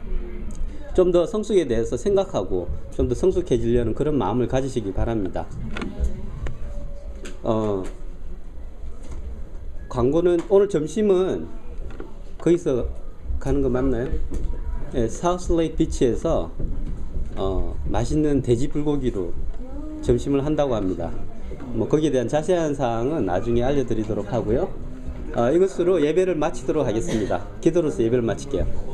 좀 더 성숙에 대해서 생각하고 좀 더 성숙해지려는 그런 마음을 가지시기 바랍니다. 광고는 오늘 점심은 거기서 가는 거 맞나요? 네, 사우스레이크 비치에서 맛있는 돼지 불고기로 점심을 한다고 합니다. 뭐 거기에 대한 자세한 사항은 나중에 알려드리도록 하고요. 이것으로 예배를 마치도록 하겠습니다. 기도로서 예배를 마칠게요.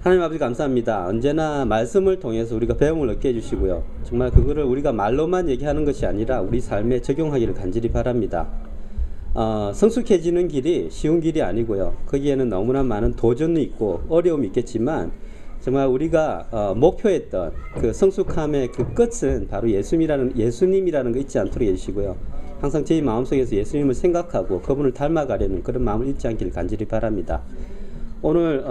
하나님 아버지 감사합니다. 언제나 말씀을 통해서 우리가 배움을 얻게 해주시고요. 정말 그거를 우리가 말로만 얘기하는 것이 아니라 우리 삶에 적용하기를 간절히 바랍니다. 성숙해지는 길이 쉬운 길이 아니고요. 거기에는 너무나 많은 도전이 있고 어려움이 있겠지만 정말 우리가 목표했던 그 성숙함의 그 끝은 바로 예수님이라는 거 잊지 않도록 해주시고요. 항상 저희 마음속에서 예수님을 생각하고 그분을 닮아가려는 그런 마음을 잊지 않기를 간절히 바랍니다. 오늘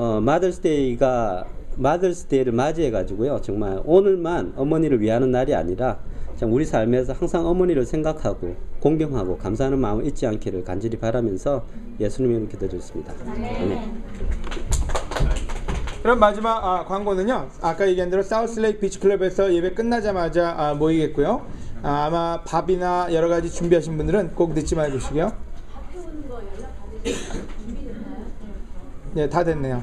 마더스데이를 맞이해 가지고요. 정말 오늘만 어머니를 위하는 날이 아니라 참 우리 삶에서 항상 어머니를 생각하고 공경하고 감사하는 마음을 잊지 않기를 간절히 바라면서 예수님의 이름으로 기도드렸습니다. 아멘. 그럼 마지막 광고는요. 아까 얘기한 대로 사우스레이크 비치 클럽에서 예배 끝나자마자 모이겠고요. 아마 밥이나 여러 가지 준비하신 분들은 꼭 늦지 말고 오시고요. 네, 다 됐네요.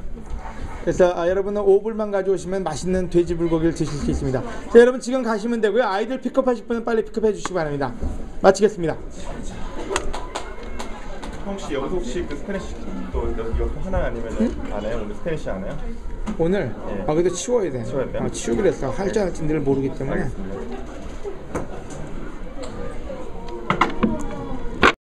그래서 여러분은 5불만 가져오시면 맛있는 돼지 불고기를 드실 수 있습니다. 자, 여러분 지금 가시면 되고요. 아이들 픽업하실 분은 빨리 픽업해 주시기 바랍니다. 마치겠습니다. 혹시 그 스페니시 또 이거 하나 아니면 안 해요? 오늘 스페니시 안 해요? 오늘? 예. 그래도 치워야 돼. 치워야 돼요? 치우기로 했어. 할지 안 할지 늘 모르기 때문에. 알겠습니다.